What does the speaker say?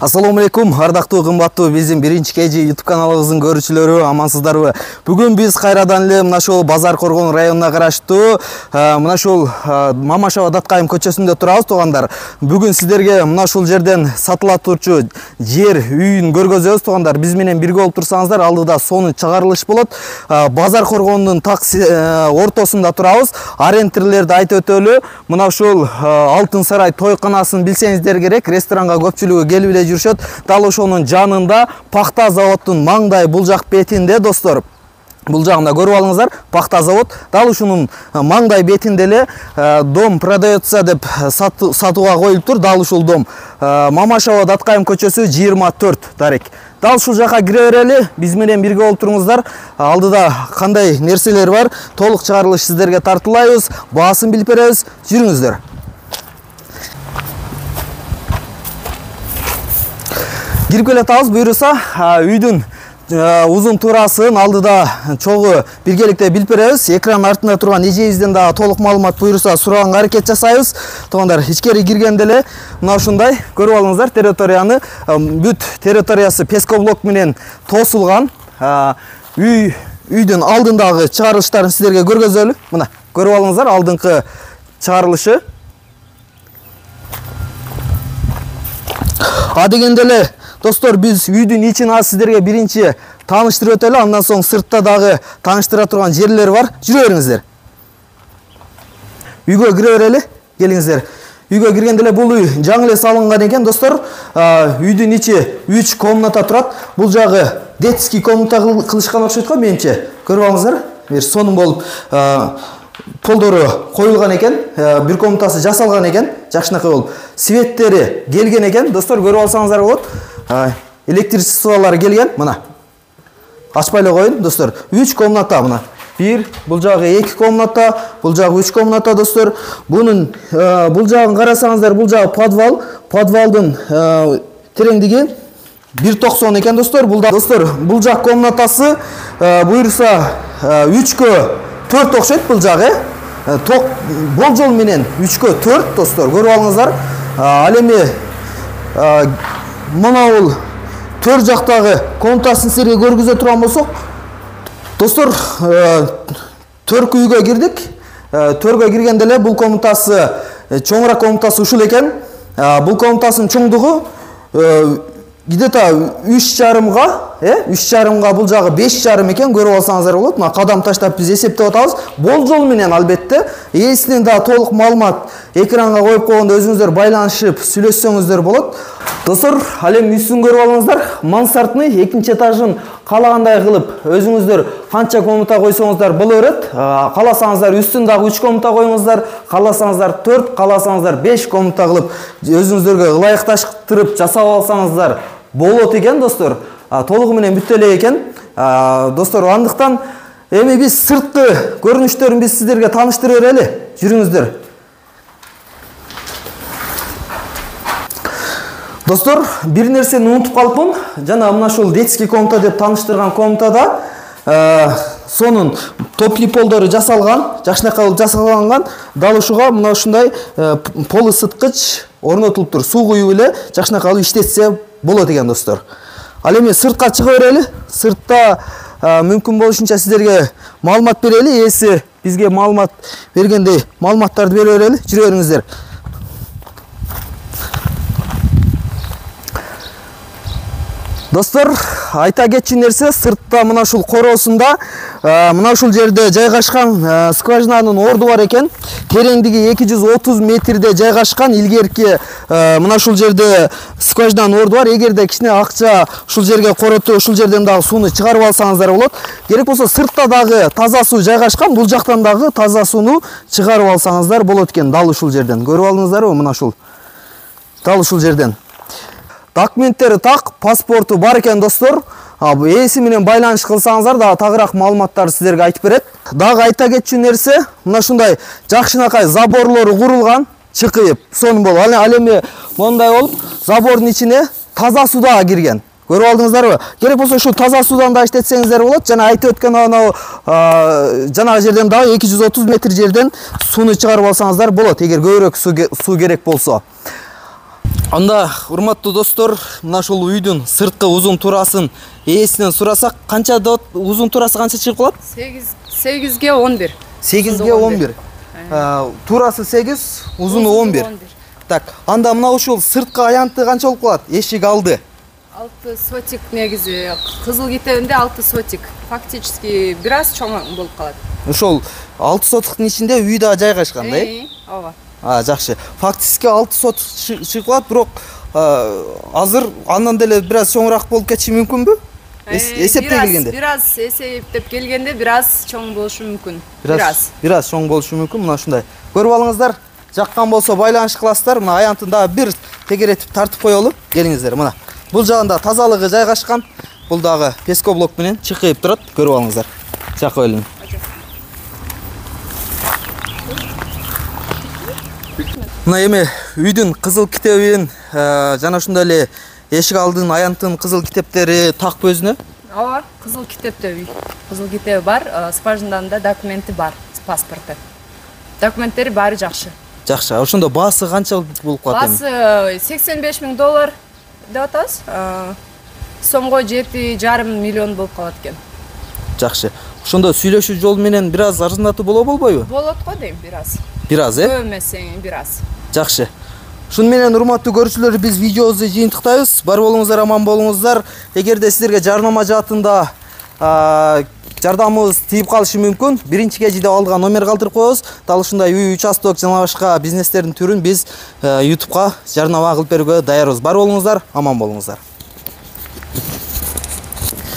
Assalamu alaikum, ардактуу кымбаттуу биздин биринчи KG YouTube каналыбыздын көрүүчүлөрү, амансыздарбы? Бүгүн биз кайрадан эле мына ушул Базар Коргон районуна караштуу мына ушул Мамашева Даткайым көчөсүндө турабыз, туугандар. Бүгүн сиздерге мына ушул жерден сатыла турчу жер үйүн көргөзөбүз, туугандар. Биз менен бирге болуп турсаңыздар, алдыда сонун чыгарылыш болот. Базар Коргондун ортосунда турабыз. Арендерлерди айтып өтөлү. Мына ушул Алтын Сарай тойканасын билсеңиздер керек, ресторанга көпчүлүгү келип эле жүрүшөт. Дал ошонун жанында пахта заводдун маңдай бул жак бетинде, достор. Бул жагында көрүп алыңыздар, пахта завод. Дал ушунун маңдай бетинде эле дом продается деп сатууга коюлуптур. Дал ушул дом Мамашева Даткайым көчөсү 24 тарик. Дал ушул жака кире берели, биз менен бирге болуп туруңуздар. Алдыда кандай нерселер бар, толук чыгарылыш сиздерге тартуулайбыз, баасын билип беребиз. Жүрүңүздөр. Кирип келе атабыз, буйруса үйдүн узун туурасын алдыда чогуу биргеликте билип беребиз. Экран артында турган эжебизден дагы толук маалымат буйруса сураганга аракет жасайбыз. Туугандар, ичкери киргенде эле мына ушундай көрүп алыңыздар, территорияны бүт территориясы пескоблок менен тосулган. Үйдүн алдындагы чыгарылыштарын сиздерге көргөзөлү. Мына көрүп алыңыздар, алдыңкы чыгарылышы. Дегенде эле достор, биз үйдүн ичин сиздерге биринчи тааныштырып өтөлү, андан соң сыртта дагы тааныштыра турган жерлер бар. Жүрө бериңиздер. Үйгө кире берели, келиңиздер. Үйгө киргенде эле бул үй жаңы эле салынган экен, достор. Үйдүн ичи 3 комната турат. Бул жагы детский комната кылышкан окшойт го, менимче. Көрүп алыңыздар. Бир сонун болуп полдору коюлган экен, бир комнатасы жасалган экен, жакшынакай болуп. Светтери келген экен, достор, көрүп алсаңыздар болот. Электричестволары келген, мына. Ачпай эле коюн, достор. 3 комната мына. Бул жагы 2 комната, бул жагы 3 комната, достор. Бул жагын карасаңыздар, бул жагы подвал. Подвалдын тереңдиги 1,90 экен, достор. Достор, бул жак комнатасы буйруса 3кө 4 окшойт, бул жагы. Болжол менен 3кө 4, достор, көрүп алыңыздар. Ал эми мына бул төр жактагы комнатасын сиздерге көргөзө турган болсок, достор, төркү үйгө кирдик. Төргө киргенде эле бул комнатасы, чоңураак комнатасы ушул экен. Бул комнатасынын чоңдугу где-то 3,5га, 3,5га, бул жагы 5,5 экен, көрүп алсаңыздар болот. Мына кадам таштап биз эсептеп атабыз. Болжол менен албетте. Ээсинен да толук маалымат экранга коюп койгондо өзүңүздөр байланышып сүйлөшсөңүздөр болот. Достор, ал эми үстүн көрүп алыңыздар. Мансартный экинчи этажын каалагандай кылып өзүңүздөр канча комната койсоңуздар боло берет. Кааласаңыздар үстүн дагы 3 комната коюңуздар, кааласаңыздар 4, кааласаңыздар 5 комната кылып өзүңүздөргө ылайыкташтырып жасап алсаңыздар болот экен, достор. Толугу менен бүттө эле экен. Достор, андыктан эми биз сырткы көрүнүштөрүн биз сиздерге тааныштыра берели. Жүрүңүздөр. Достор, бир нерсени унутуп калыпмын. Жана мына ушул детский комната деп тааныштырган комнатада сонун топли полдору жасалган, жакшынакай болуп жасалган. Дал ушуга мына ушундай пол ысыткыч орнотулуптур. Суу куюп эле жакшынакай болуп иштетсе болот экен, достор. Ал эми сыртка чыга берели. Сыртта мүмкүн болушунча сиздерге маалымат берели. Ээси бизге маалымат бергендей маалыматтарды бере берели. Жүрө бериңиздер. Достор, айта кетчү нерсе, сыртта мына ушул короосунда мына ушул жерде жайгашкан скважинанын орду бар экен. Тереңдиги 230 метрде жайгашкан. Илгерки мына ушул жерде скважинанын орду бар. Эгерде кичине акча ушул жерге коротуп, ушул жерден дагы сууну чыгарып алсаңыздар болот. Керек болсо сыртта дагы таза суу жайгашкан. Бул жактан дагы таза сууну чыгарып алсаңыздар болот экен. Дал ушул жерден. Көрүп алыңыздарбы, мына ушул. Дал ушул жерден. Документтери так, паспорту бар экен, достор. Ээси менен байланыш кылсаңыздар дагы тагыраак маалыматтарды сиздерге айтып берет. Дагы айта кетчү нерсе, мына ушундай жакшынакай заборлору курулган, чыкыйып, сонун болуп. Ал эми мондай болуп, забордун ичине таза суу дагы кирген. Көрүп алдыңыздарбы? Керек болсо ушу таза суудан да иштетсеңиздер болот. Жана айтып өткөн анау жанагы жерден дагы 230 метр жерден сууну чыгарып алсаңыздар болот, эгер көбүрөөк суу керек болсо. Анда урматтуу достор, мына ушул үйдүн сырткы узун турасын ээсинен сурасак, канча узун турасы канча чыгып калат? 8ге 11. 8ге 11. Турасы 8, узуну 11. Так, анда мына ушул сырткы аянты канча болуп калат? Эшик алды. 6 сотик негизи. Кызыл китебинде 6 сотик. Фактически бир аз чоң болуп калат. Ошол 6 сотуктун ичинде үй да жайгашкан, да? Ооба. Жакшы. Фактически 6 сот чыгып калат, бирок азыр андан деле бир аз чоңураак болуп кетиши мүмкүнбү? Эсептей келгенде. Бир аз эсептеп келгенде бир аз чоң болушу мүмкүн. Бир аз чоң болушу мүмкүн. Мына ушундай. Көрүп алыңыздар. Жаккан болсо байланыш кыласыздар. Мына аянтын дагы бир тегеретип тартып коелу. Келиңиздер мына. Бул жагында тазалыгы жайгашкан. Бул дагы пескоблок менен чыкыйып турат. Көрүп алыңыздар. Жакып элем. Мына эми үйдүн кызыл китебин жана ушундай эле эшик алдын аянтын кызыл китептери такпы өзүнө? Ооба, кызыл китепте үй. Кызыл китеби бар, спажинасында документи бар, паспорты. Документтери баары жакшы. Жакшы. Ошондо баасы канча болуп калат эми? Баасы $85,000 деп атабыз. Сомго 7,5 миллион болуп калат экен. Жакшы. Ошондо сүйлөшүү жол менен бир аз арзандатуу болбойбу? Болот го дейм, бир аз. Бир аз, Көп эмес, бир аз. Жакшы. Шуну менен урматтуу көрүүчүлөр, биз видеобузду жыйынтыктайбыз. Бар болуңуздар, аман болуңуздар. Эгерде силерге жарнама жаатында жардамыбыз тийип калышы мүмкүн, биринчи кежиде алган номер калтырып коебуз. Дал ушундай үй, участок жана башка бизнестердин түрүн биз YouTubeга жарнама кылып берүүгө даярбыз. Бар болуңуздар, аман болуңуздар.